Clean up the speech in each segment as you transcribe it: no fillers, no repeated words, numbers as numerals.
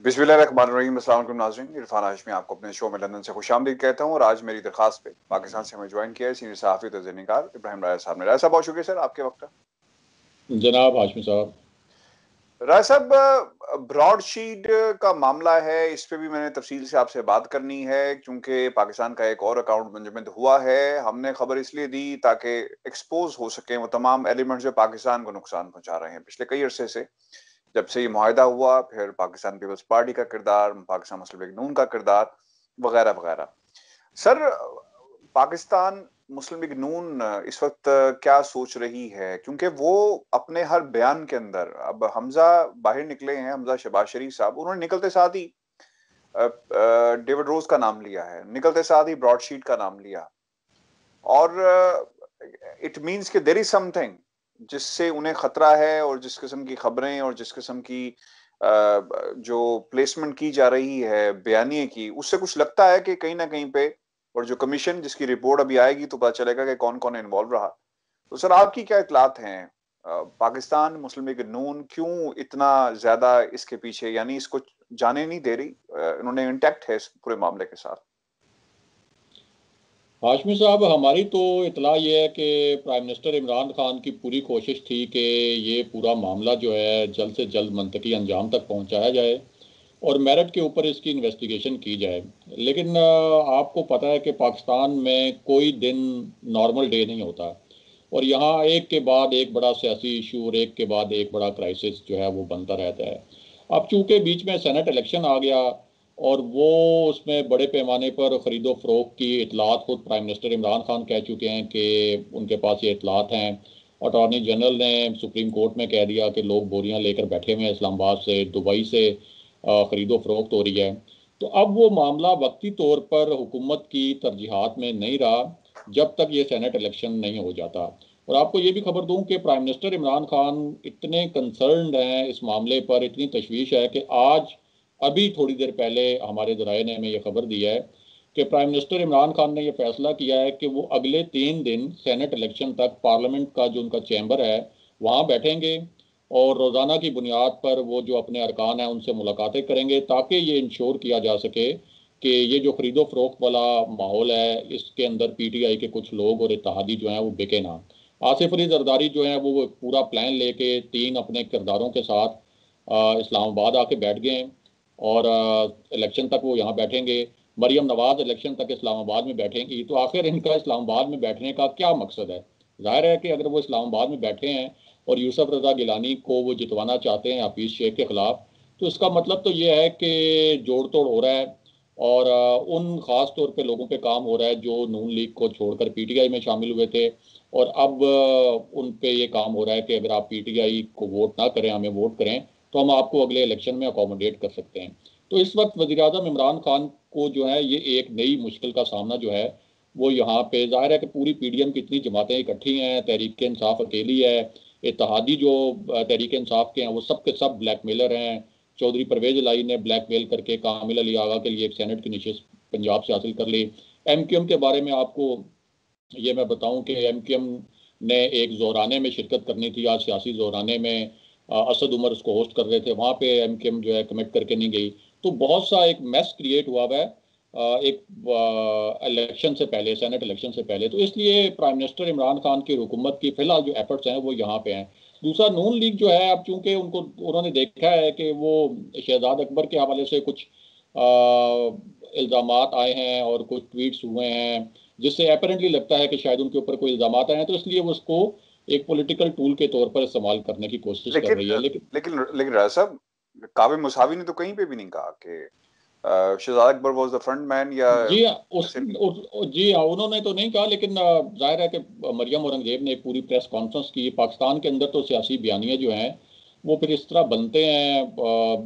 बिस्मिल्लाहिर्रहमानिर्रहीम। अस्सलाम वालेकुम नाज़रीन, इरफान हाशमी आपको अपने शो में लंदन से खुशामदीद कहता हूँ। और आज मेरी दरखास्त पे पाकिस्तान से हमें ज्वाइन किया है सीनियर सहाफ़ी तज़ीनिकार इब्राहिम राय साहब ने। राय साहब बहुत शुक्रिया सर आपके वक्त का। जनाब हाशमी साहब, राय साहब, ब्रॉडशीट का मामला है, इस पे भी मैंने तफसील से आपसे बात करनी है क्योंकि पाकिस्तान का एक और अकाउंट मंजमद हुआ है। हमने खबर इसलिए दी ताकि एक्सपोज हो सके वो तमाम एलिमेंट्स जो पाकिस्तान को नुकसान पहुंचा रहे हैं पिछले कई अरसे से। जब से ये मुआहिदा हुआ, फिर पाकिस्तान पीपल्स पार्टी का किरदार, पाकिस्तान मुस्लिम लीग नून का किरदार, वगैरह वगैरह। सर, पाकिस्तान मुस्लिम लीग नून इस वक्त क्या सोच रही है? क्योंकि वो अपने हर बयान के अंदर, अब हमजा बाहर निकले हैं, हमजा शहबाज शरीफ साहब, उन्होंने निकलते साथ ही डेविड रोज का नाम लिया है, निकलते साथ ही ब्रॉडशीट का नाम लिया। और इट मीन्स कि देयर इज समथिंग जिससे उन्हें खतरा है, और जिस किस्म की खबरें और जिस किस्म की जो प्लेसमेंट की जा रही है बयानिए की, उससे कुछ लगता है कि कहीं ना कहीं पे, और जो कमीशन जिसकी रिपोर्ट अभी आएगी तो पता चलेगा कि कौन कौन इन्वॉल्व रहा। तो सर आपकी क्या इतलात हैं? पाकिस्तान मुस्लिम लीग नून क्यों इतना ज्यादा इसके पीछे, यानी इसको जाने नहीं दे रही? इन्होंने इंटैक्ट है इस पूरे मामले के साथ। हाशमी साहब, हमारी तो इतला ये है कि प्राइम मिनिस्टर इमरान खान की पूरी कोशिश थी कि ये पूरा मामला जो है जल्द से जल्द मंतकी अंजाम तक पहुंचाया जाए और मेरिट के ऊपर इसकी इन्वेस्टिगेशन की जाए। लेकिन आपको पता है कि पाकिस्तान में कोई दिन नॉर्मल डे नहीं होता, और यहाँ एक के बाद एक बड़ा सियासी इशू और एक के बाद एक बड़ा क्राइसिस जो है वो बनता रहता है। अब चूंकि बीच में सेनेट इलेक्शन आ गया और वो उसमें बड़े पैमाने पर ख़रीदो फ़रोख्त की इतलात खुद प्राइम मिनिस्टर इमरान खान कह चुके हैं कि उनके पास ये इतलात हैं। अटॉर्नी जनरल ने सुप्रीम कोर्ट में कह दिया कि लोग बोरियां लेकर बैठे हुए हैं, इस्लामाबाद से दुबई से ख़रीदो फ़रोख्त हो रही है। तो अब वो मामला वक्ती तौर पर हुकूमत की तरजीहात में नहीं रहा जब तक ये सेनेट इलेक्शन नहीं हो जाता। और आपको ये भी खबर दूं कि प्राइम मिनिस्टर इमरान खान इतने कंसर्न्ड हैं इस मामले पर, इतनी तशवीश है कि आज अभी थोड़ी देर पहले हमारे ज़राए ने हमें यह खबर दी है कि प्राइम मिनिस्टर इमरान खान ने यह फैसला किया है कि वो अगले 3 दिन सेनेट इलेक्शन तक पार्लियामेंट का जो उनका चैम्बर है वहाँ बैठेंगे और रोज़ाना की बुनियाद पर वो जो अपने अरकान हैं उनसे मुलाकातें करेंगे, ताकि ये इंश्योर किया जा सके कि ये जो खरीदो फरोख्त वाला माहौल है इसके अंदर पीटीआई के कुछ लोग और इत्तेहादी जो हैं वो बिके ना। आसिफ अली जरदारी जो है वो पूरा प्लान लेके 3 अपने किरदारों के साथ इस्लामाबाद आके बैठ गए और इलेक्शन तक वो यहाँ बैठेंगे। मरियम नवाज इलेक्शन तक इस्लामाबाद में बैठेंगी। तो आखिर इनका इस्लामाबाद में बैठने का क्या मकसद है? जाहिर है कि अगर वो इस्लामाबाद में बैठे हैं और यूसुफ रजा गिलानी को वो जितवाना चाहते हैं हफीज़ शेख के खिलाफ, तो इसका मतलब तो ये है कि जोड़ तोड़ हो रहा है और उन ख़ास तौर पे लोगों पे काम हो रहा है जो नून लीग को छोड़कर पीटीआई में शामिल हुए थे। और अब उन पे ये काम हो रहा है कि अगर आप पीटीआई को वोट ना करें, हमें वोट करें, तो हम आपको अगले इलेक्शन में अकोमोडेट कर सकते हैं। तो इस वक्त वज़ीर-ए-आज़म इमरान खान को जो है ये एक नई मुश्किल का सामना जो है वो यहाँ पे, ज़ाहिर है कि पूरी पीडीएम की इतनी जमातें इकट्ठी हैं, तहरीक इंसाफ अकेली है, इत्तेहादी जो तहरीक इंसाफ के हैं वो सब के सब ब्लैकमेलर हैं। चौधरी परवेज इलाही ने ब्लैकमेल करके कामिल अली आगा के लिए एक सेनेट की नशिस्त पंजाब से हासिल कर ली। एमक्यूएम के बारे में आपको ये मैं बताऊं कि एमक्यूएम ने एक ज़ोराने में शिरकत करनी थी, आज सियासी ज़ोराने में असद उमर उसको होस्ट कर रहे थे, वहाँ पे एमक्यूएम जो है कमिट करके नहीं गई। तो बहुत सा एक मैस क्रिएट हुआ है एक इलेक्शन से पहले, सेनेट इलेक्शन से पहले। तो इसलिए प्राइम मिनिस्टर इमरान खान की हुकूमत की फ़िलहाल जो एफर्ट्स हैं वो यहाँ पे हैं। दूसरा, नून लीग जो है, अब चूंकि उनको उन्होंने देखा है कि वो शहजाद अकबर के हवाले से कुछ इल्ज़ामात आए हैं और कुछ ट्वीट्स हुए हैं जिससे अपेरेंटली लगता है कि शायद उनके ऊपर कोई इल्ज़ामात आए हैं, तो इसलिए वो उसको एक पॉलिटिकल टूल के तौर पर इस्तेमाल करने की कोशिश कर लेकिन रही है। लेकिन लेकिन राय साहब, काबिल मुसावी ने तो कहीं पे भी नहीं कहा कि Shahzad Akbar was the front man, या जी हाँ, ऐसे भी। जी हाँ, उन्होंने तो नहीं कहा, लेकिन जाहिर है कि मरियम औरंगजेब ने एक पूरी प्रेस कॉन्फ्रेंस की। पाकिस्तान के अंदर तो सियासी बयानियाँ जो हैं वो फिर इस तरह बनते हैं,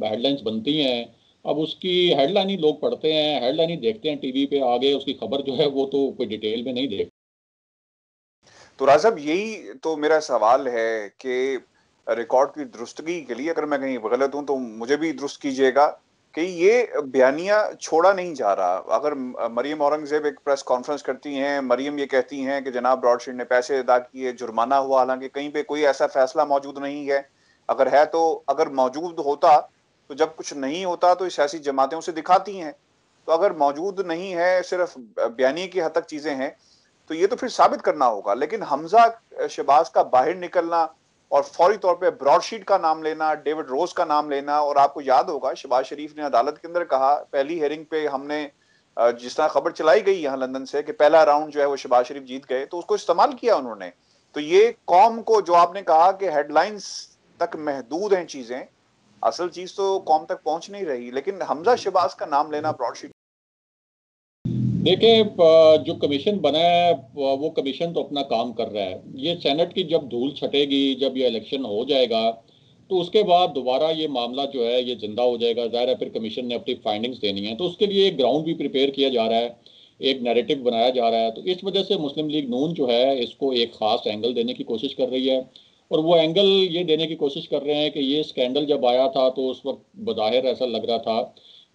हेडलाइंस बनती हैं। अब उसकी हेडलाइन ही लोग पढ़ते हैं, हेडलाइन ही देखते हैं टीवी पे, आगे उसकी खबर जो है वो तो कोई डिटेल में नहीं देखते। तो राय साहब, यही तो मेरा सवाल है कि रिकॉर्ड की दुरुस्तगी के लिए, अगर मैं कहीं गलत हूं तो मुझे भी दुरुस्त कीजिएगा, कि ये बयानिया छोड़ा नहीं जा रहा। अगर मरियम औरंगजेब एक प्रेस कॉन्फ्रेंस करती हैं, मरियम ये कहती हैं कि जनाब ब्रॉडशीट ने पैसे अदा किए, जुर्माना हुआ, हालांकि कहीं पे कोई ऐसा फैसला मौजूद नहीं है। अगर है तो, अगर मौजूद होता तो जब कुछ नहीं होता तो सियासी जमातें उसे दिखाती हैं। तो अगर मौजूद नहीं है, सिर्फ बयानी की हद तक चीजें हैं, तो ये तो फिर साबित करना होगा। लेकिन हमजा शहबाज का बाहर निकलना और फौरी तौर पे ब्रॉडशीट का नाम लेना, डेविड रोज का नाम लेना, और आपको याद होगा शहबाज शरीफ ने अदालत के अंदर कहा, पहली हेयरिंग पे हमने जिस तरह खबर चलाई गई यहाँ लंदन से कि पहला राउंड जो है वो शहबाज शरीफ जीत गए, तो उसको इस्तेमाल किया उन्होंने। तो ये कौम को, जो आपने कहा कि हेडलाइंस तक महदूद हैं चीजें, असल चीज तो कौम तक पहुंच नहीं रही। लेकिन हमजा शहबाज का नाम लेना ब्रॉडशीट, देखिए, जो कमीशन बना है वो कमीशन तो अपना काम कर रहा है। ये सेनेट की जब धूल छटेगी, जब ये इलेक्शन हो जाएगा, तो उसके बाद दोबारा ये मामला जो है ये जिंदा हो जाएगा। ज़ाहिर है फिर कमीशन ने अपनी फाइंडिंग्स देनी है, तो उसके लिए एक ग्राउंड भी प्रिपेयर किया जा रहा है, एक नैरेटिव बनाया जा रहा है। तो इस वजह से मुस्लिम लीग नून जो है इसको एक ख़ास एंगल देने की कोशिश कर रही है। और वो एंगल ये देने की कोशिश कर रहे हैं कि ये स्कैंडल जब आया था तो उस वक्त बज़ाहिर ऐसा लग रहा था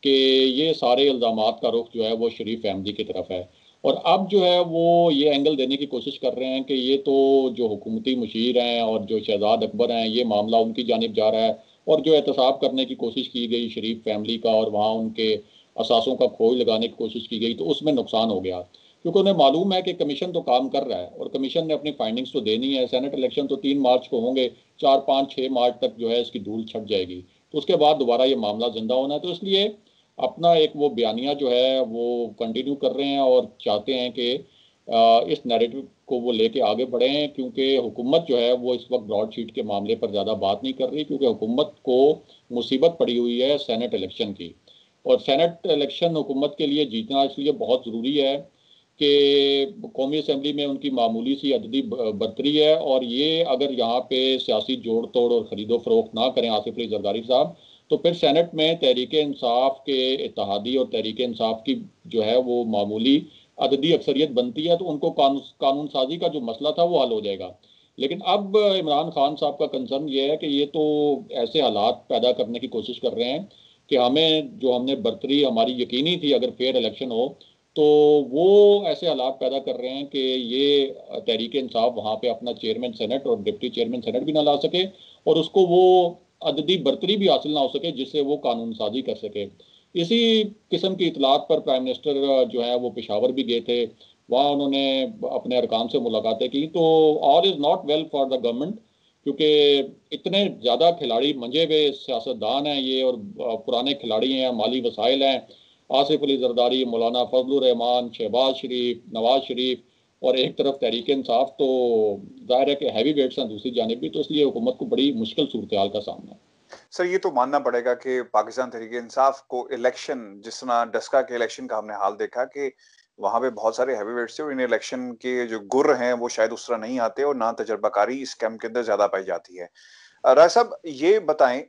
कि ये सारे इल्ज़ामात का रुख जो है वो शरीफ फैमिली की तरफ है। और अब जो है वो ये एंगल देने की कोशिश कर रहे हैं कि ये तो जो हुकूमती मुशीर हैं और जो शहजाद अकबर हैं, ये मामला उनकी जानिब जा रहा है। और जो एहतसाब करने की कोशिश की गई शरीफ फैमिली का और वहाँ उनके असासों का खोज लगाने की कोशिश की गई, तो उसमें नुकसान हो गया। क्योंकि उन्हें मालूम है कि कमीशन तो काम कर रहा है और कमीशन ने अपनी फाइंडिंग्स तो देनी है। सेनेट इलेक्शन तो 3 मार्च को होंगे, 4, 5, 6 मार्च तक जो है इसकी धूल छट जाएगी, तो उसके बाद दोबारा ये मामला जिंदा होना है। तो इसलिए अपना एक वो बयानिया जो है वो कंटिन्यू कर रहे हैं और चाहते हैं कि इस नैरेटिव को वो लेके आगे बढ़े हैं। क्योंकि हुकूमत जो है वो इस वक्त ब्रॉडशीट के मामले पर ज़्यादा बात नहीं कर रही, क्योंकि हुकूमत को मुसीबत पड़ी हुई है सेनेट इलेक्शन की। और सेनेट इलेक्शन हुकूमत के लिए जीतना इसलिए बहुत ज़रूरी है कि कौमी असम्बली में उनकी मामूली सी अददी बरतरी है। और ये अगर यहाँ पे सियासी जोड़ तोड़ और ख़रीदो फरोख्त ना करें आसिफ अली जरदारी साहब, तो फिर सेनेट में तहरीक इंसाफ के इत्तेहादी और तहरीक इंसाफ की जो है वो मामूली अददी अक्सरियत बनती है, तो उनको कानून साजी का जो मसला था वो हल हो जाएगा। लेकिन अब इमरान खान साहब का कंसर्न ये है कि ये तो ऐसे हालात पैदा करने की कोशिश कर रहे हैं कि हमें जो हमने बरतरी हमारी यकीनी थी अगर फेयर इलेक्शन हो, तो वो ऐसे हालात पैदा कर रहे हैं कि ये तहरीक इंसाफ वहाँ पे अपना चेयरमैन सेनेट और डिप्टी चेयरमैन सेनेट भी ना ला सके, और उसको वो अददी बरतरी भी हासिल ना हो सके जिससे वो कानून साजी कर सके। इसी किस्म की इतलात पर प्राइम मिनिस्टर जो है वो पेशावर भी गए थे। वहाँ उन्होंने अपने अरकान से मुलाकातें की। तो all is not well for the government, क्योंकि इतने ज़्यादा खिलाड़ी मंजे हुए सियासतदान हैं ये, और पुराने खिलाड़ी हैं, माली वसाइल हैं, आसिफ अली जरदारी, मौलाना फजलुर रहमान, शहबाज शरीफ, नवाज शरीफ, और एक तरफ तहरीक इंसाफ। तो जाहिर है कि हैवी वेट्स हैं दूसरी जानिब भी, तो इसलिए हुकूमत को बड़ी मुश्किल सूरत हाल का सामना है। सर ये तो मानना पड़ेगा कि पाकिस्तान तहरीक इंसाफ को इलेक्शन, जिस तरह डस्का के इलेक्शन का हमने हाल देखा कि वहां पे बहुत सारे हैवीवेट्स थे, और इन इलेक्शन के जो गुर हैं वो शायद उस तरह नहीं आते, और ना तजर्बाकारी इस कैंप के अंदर ज्यादा पाई जाती है। राय साहब ये बताएं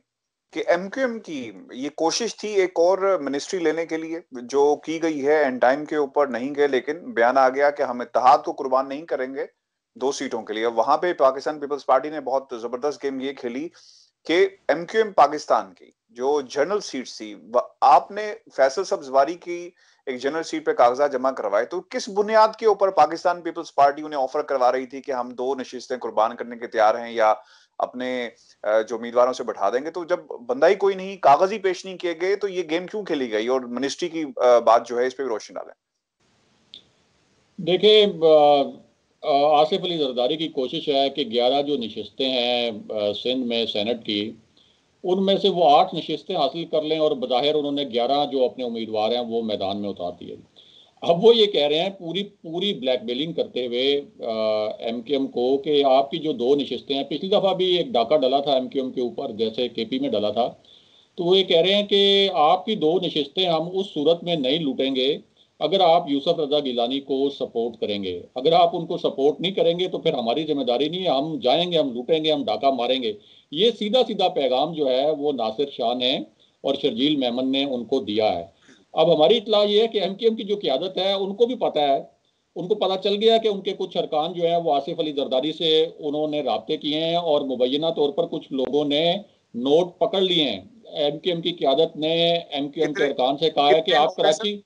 कि एमक्यूएम की ये कोशिश थी एक और मिनिस्ट्री लेने के लिए जो की गई है, एंड टाइम के ऊपर नहीं गए, लेकिन बयान आ गया कि हम इत्तेहाद को कुर्बान नहीं करेंगे 2 सीटों के लिए। वहां पे पाकिस्तान पीपल्स पार्टी ने बहुत जबरदस्त गेम ये खेली कि एमक्यूएम पाकिस्तान की जो जनरल सीट थी, आपने फैसल सब्जवारी की एक जनरल सीट पे कागजात जमा करवाए, तो किस बुनियाद के ऊपर पाकिस्तान पीपल्स पार्टी उन्हें ऑफर करवा रही थी कि हम 2 नशिस्तें कुर्बान करने के तैयार हैं या अपने जो उम्मीदवारों से बैठा देंगे? तो जब बंदा ही कोई नहीं, कागज ही पेश नहीं किए गए, तो ये गेम क्यों खेली गई? और मिनिस्ट्री की बात जो है इस पे भी रोशनी डालें। देखिए, आसिफ अली जरदारी की कोशिश है कि 11 जो नशस्तें हैं सिंध में सेनेट की, उनमें से वो 8 नशस्तें हासिल कर लें, और बज़ाहिर उन्होंने 11 जो अपने उम्मीदवार हैं वो मैदान में उतार दिए। अब वो ये कह रहे हैं पूरी पूरी ब्लैकमेलिंग करते हुए एमक्यूएम को कि आपकी जो 2 नशस्तें हैं, पिछली दफ़ा भी एक डाका डला था एमक्यूएम के ऊपर जैसे केपी में डला था, तो वो ये कह रहे हैं कि आपकी 2 नशस्तें हम उस सूरत में नहीं लूटेंगे अगर आप यूसुफ रजा गिलानी को सपोर्ट करेंगे। अगर आप उनको सपोर्ट नहीं करेंगे तो फिर हमारी जिम्मेदारी नहीं है, हम जाएंगे, हम लूटेंगे, हम डाका मारेंगे। ये सीधा सीधा पैगाम जो है वो नासिर शाह ने और शर्जील मेमन ने उनको दिया है। अब हमारी इतला ये है कि एमक्यूएम की जो क़यादत है उनको भी पता है, उनको पता चल गया कि उनके कुछ अरकान जो है वो आसिफ अली जरदारी से उन्होंने राब्ते किए हैं, और मुबैना तौर पर कुछ लोगों ने नोट पकड़ लिए हैं। एमक्यूएम की क़यादत ने एमक्यूएम के कितने अरकान से कहा है कि कितने आप लोग हैं सर? कराची,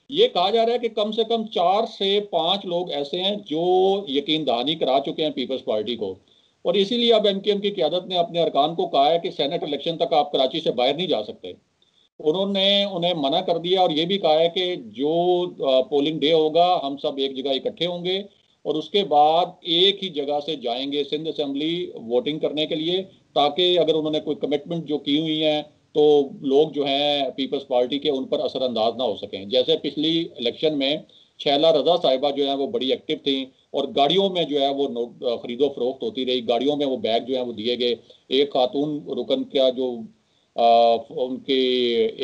ये कहा जा रहा है कि कम से कम 4 से 5 लोग ऐसे हैं जो यकीन दहानी करा चुके हैं पीपल्स पार्टी को। और इसीलिए अब MKM की क़यादत ने अपने अरकान को कहा है कि सेनेट इलेक्शन तक आप कराची से बाहर नहीं जा सकते। उन्होंने उन्हें मना कर दिया और ये भी कहा है कि जो पोलिंग डे होगा हम सब एक जगह इकट्ठे होंगे और उसके बाद एक ही जगह से जाएंगे सिंध असेंबली वोटिंग करने के लिए, ताकि अगर उन्होंने कोई कमिटमेंट जो की हुई है तो लोग जो हैं पीपल्स पार्टी के उन पर असरअंदाज ना हो सकें। जैसे पिछली इलेक्शन में छैला रजा साहिबा जो है वो बड़ी एक्टिव थी और गाड़ियों में जो है वो खरीदो फरोख्त होती रही, गाड़ियों में वो बैग जो है वो दिए गए। एक खातून रुकन का जो उनके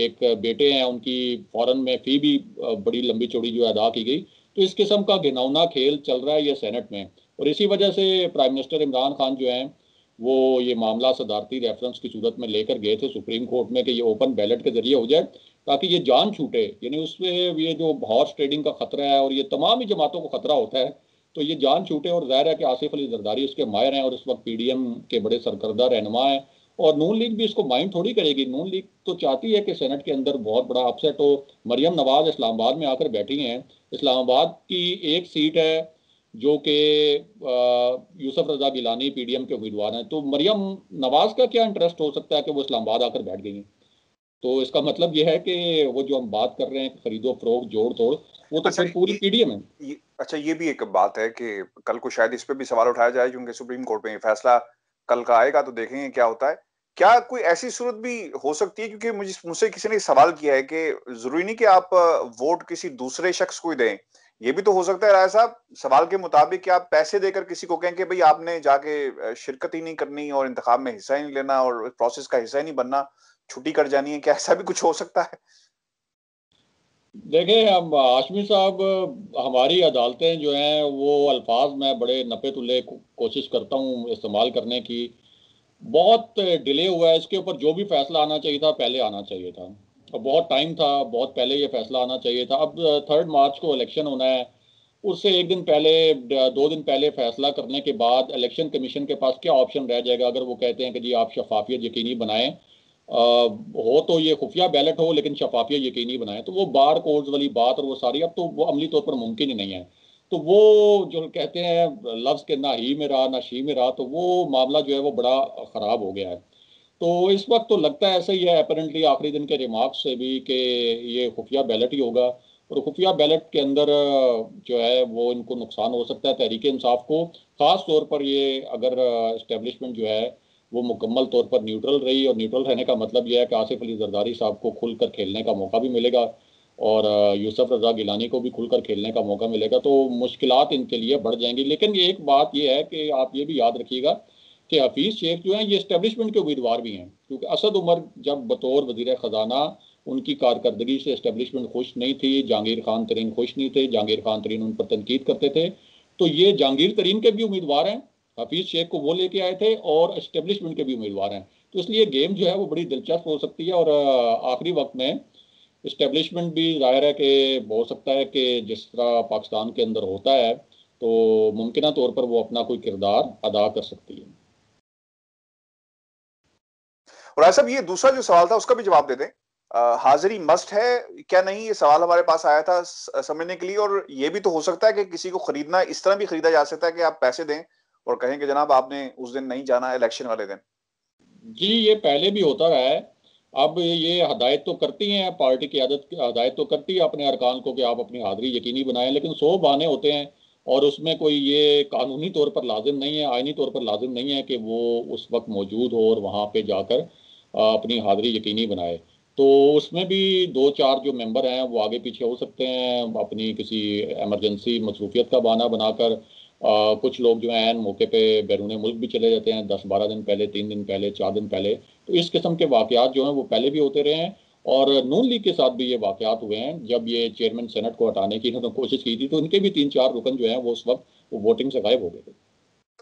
एक बेटे हैं, उनकी फॉरेन में फी भी बड़ी लंबी चौड़ी जो अदा की गई। तो इस किस्म का घिनौना खेल चल रहा है ये सेनेट में, और इसी वजह से प्राइम मिनिस्टर इमरान खान जो हैं वो ये मामला सदारती रेफरेंस की सूरत में लेकर गए थे सुप्रीम कोर्ट में कि ये ओपन बैलेट के जरिए हो जाए ताकि ये जान छूटे। यानी उसमें ये जो हॉर्स ट्रेडिंग का खतरा है और ये तमाम ही जमातों को खतरा होता है, तो ये जान छूटे। और जाहिर है कि आसिफ अली जरदारी उसके माहिर हैं और इस वक्त PDM के बड़े सरकर्दा रहनुमा हैं, और नून लीग भी इसको माइंड थोड़ी करेगी। नून लीग तो चाहती है कि सेनेट के अंदर बहुत बड़ा अपसेट हो। मरियम नवाज इस्लामाबाद में आकर बैठी हैं। इस्लामाबाद की एक सीट है जो कि यूसुफ रजा गिलानी PDM के उम्मीदवार हैं, तो मरियम नवाज का क्या इंटरेस्ट हो सकता है कि वो इस्लामाबाद आकर बैठ गई हैं? तो इसका मतलब यह है कि वो जो हम बात कर रहे हैं खरीदो फरोख्त जोड़ तोड़, वो तो अच्छा फिर पूरी PDM है। अच्छा, ये भी एक बात है कि कल को शायद इस पे भी सवाल उठाया जाए, क्योंकि सुप्रीम कोर्ट में ये फैसला कल का आएगा, तो देखेंगे क्या होता है। क्या कोई ऐसी सूरत भी हो सकती है, क्योंकि मुझसे किसी ने सवाल किया है कि जरूरी नहीं कि आप वोट किसी दूसरे शख्स को ही दें, ये भी तो हो सकता है राय साहब सवाल के मुताबिक कि आप पैसे देकर किसी को कहें कि भाई आपने जाके शिरकत ही नहीं करनी और इंतखाब में हिस्सा ही नहीं लेना और प्रोसेस का हिस्सा ही नहीं बनना, छुट्टी कर जानी है। क्या ऐसा भी कुछ हो सकता है? देखें, हम हाशमी साहब, हमारी अदालतें जो हैं वो अल्फाज में बड़े नपे तुले कोशिश करता हूँ इस्तेमाल करने की। बहुत डिले हुआ है इसके ऊपर। जो भी फैसला आना चाहिए था पहले आना चाहिए था, और बहुत टाइम था, बहुत पहले ये फैसला आना चाहिए था। अब 3 मार्च को इलेक्शन होना है, उससे एक दिन पहले 2 दिन पहले फैसला करने के बाद इलेक्शन कमीशन के पास क्या ऑप्शन रह जाएगा? अगर वो कहते हैं कि जी आप शफाफियत यकीनी बनाएं, हो तो ये खुफिया बैलेट हो लेकिन शफाफियत यकीनी बनाएं, तो वो बार कोड्स वाली बात और वो सारी अब तो वो अमली तौर पर मुमकिन ही नहीं है। तो वो जो कहते हैं लफ्ज़ के ना ही में रहा ना शी में रहा, तो वो मामला जो है वो बड़ा ख़राब हो गया है। तो इस वक्त तो लगता है ऐसा ही है अपेरेंटली आखिरी दिन के रिमार्क्स से भी कि ये खुफिया बैलेट ही होगा, और खुफिया बैलेट के अंदर जो है वो इनको नुकसान हो सकता है तहरीक इंसाफ को। ख़ास तौर पर ये अगर इस्टेब्लिशमेंट जो है वो मुकम्मल तौर पर न्यूट्रल रही, और न्यूट्रल रहने का मतलब यह है कि आसिफ अली जरदारी साहब को खुलकर खेलने का मौका भी मिलेगा और यूसुफ रजा गिलानी को भी खुलकर खेलने का मौका मिलेगा, तो मुश्किलात इनके लिए बढ़ जाएंगी। लेकिन ये एक बात ये है कि आप ये भी याद रखिएगा कि हफीज़ शेख जो हैं ये इस्टेब्लिशमेंट के उम्मीदवार भी हैं, क्योंकि असद उमर जब बतौर वज़ीर ख़जाना उनकी कारकर्दगी से इस्टेब्लिशमेंट खुश नहीं थी, जहांगीर खान तरीन खुश नहीं थे, जहांगीर खान तरीन उन पर तनकीद करते थे, तो ये जहांगीर तरीन के भी उम्मीदवार हैं। हफीज शेख को वो लेके आए थे और एस्टेब्लिशमेंट के भी उम्मीदवार हैं। तो इसलिए गेम जो है वो बड़ी दिलचस्प हो सकती है, और आखिरी वक्त में इस्टेब्लिशमेंट भी जाहिर है कि हो सकता है कि जिस तरह पाकिस्तान के अंदर होता है तो मुमकिन तौर पर वो अपना कोई किरदार अदा कर सकती है। और ऐसा भी ये दूसरा जो सवाल था उसका भी जवाब दे दें। हाजिरी मस्ट है क्या नहीं, ये सवाल हमारे पास आया था समझने के लिए। और ये भी तो हो सकता है कि किसी को खरीदना इस तरह भी खरीदा जा सकता है कि आप पैसे दें और कहें कि जनाब आपने उस दिन नहीं जाना इलेक्शन वाले दिन। जी, ये पहले भी होता रहा है। अब ये हदायत तो करती हैं, पार्टी की आदत हदायत तो करती है अपने अरकान को कि आप अपनी हाजिरी यकीनी बनाएं, लेकिन 100 बहाने होते हैं और उसमें कोई ये कानूनी तौर पर लाजिम नहीं है, आईनी तौर पर लाजिम नहीं है कि वो उस वक्त मौजूद हो और वहाँ पे जाकर अपनी हाजिरी यकीनी बनाए। तो उसमें भी 2-4 जो मेंबर हैं वो आगे पीछे हो सकते हैं अपनी किसी एमरजेंसी मसरूफियत का बहाना बनाकर। कुछ लोग जो हैं मौके पे बैरून मुल्क भी चले जाते हैं 10-12 दिन पहले, 3 दिन पहले, 4 दिन पहले। तो इस किस्म के वाकयात जो हैं वो पहले भी होते रहे हैं, और नून लीग के साथ भी ये वाकयात हुए हैं। जब ये चेयरमैन सेनेट को हटाने की इन्होंने कोशिश की थी तो इनके भी 3-4 रुकन जो हैं वो उस वक्त वो वोटिंग से गायब हो गए थे।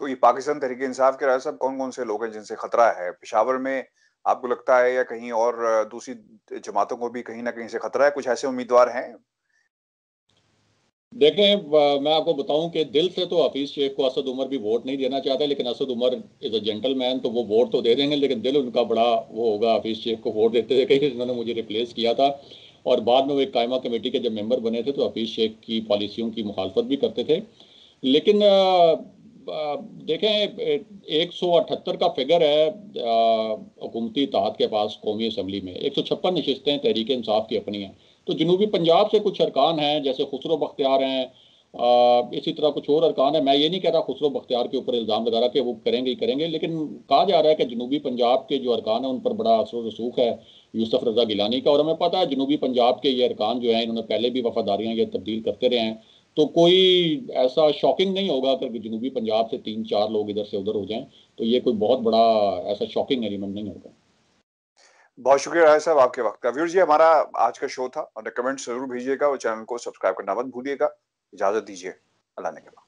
तो ये पाकिस्तान तहरीक इंसाफ के राय साहब कौन कौन से लोग हैं जिनसे खतरा है पेशावर में, आपको लगता है, या कहीं और दूसरी जमातों को भी कहीं ना कहीं से खतरा है? कुछ ऐसे उम्मीदवार हैं? देखें, मैं आपको बताऊं कि दिल से तो हफीज शेख को असद उमर भी वोट नहीं देना चाहते, लेकिन Asad Umar is a gentleman, तो वो वोट तो दे देंगे, लेकिन दिल उनका बड़ा वो होगा। हफीज शेख को वोट देते थे कहीं इन्होंने मुझे रिप्लेस किया था, और बाद में वो एक कायमा कमेटी के जब मेंबर बने थे तो हफीज शेख की पॉलिसियों की मुखालफत भी करते थे। लेकिन देखें 178 का फिगर है हुकूमती इत्तेहाद के पास कौमी असम्बली में, 156 नशिस्तें तहरीक इंसाफ की अपनी हैं। तो जनूबी पंजाब से कुछ अरकान हैं, जैसे खुसरो बख्तियार हैं, इसी तरह कुछ और अरकान है। मैं ये नहीं कह रहा खुसरो बख्तियार के ऊपर इल्ज़ाम लगा रहा कि वो करेंगे ही करेंगे, लेकिन कहा जा रहा है कि जनूबी पंजाब के जो अरकान हैं उन पर बड़ा असर रसूख है यूसुफ रजा गिलानी का। और हमें पता है जनूबी पंजाब के ये अरकान जो हैं इन्होंने पहले भी वफादारियाँ ये तब्दील करते रहे हैं। तो कोई ऐसा शॉकिंग नहीं होगा अगर जनूबी पंजाब से 3-4 लोग इधर से उधर हो जाएं, तो ये कोई बहुत बड़ा ऐसा शॉकिंग एलिमेंट नहीं होगा। बहुत शुक्रिया राय साहब आपके वक्त का। व्यूअर जी, हमारा आज का शो था और कमेंट जरूर भेजिएगा और चैनल को सब्सक्राइब करना मत भूलिएगा। इजाजत दीजिए, अल्लाह ने के बाद।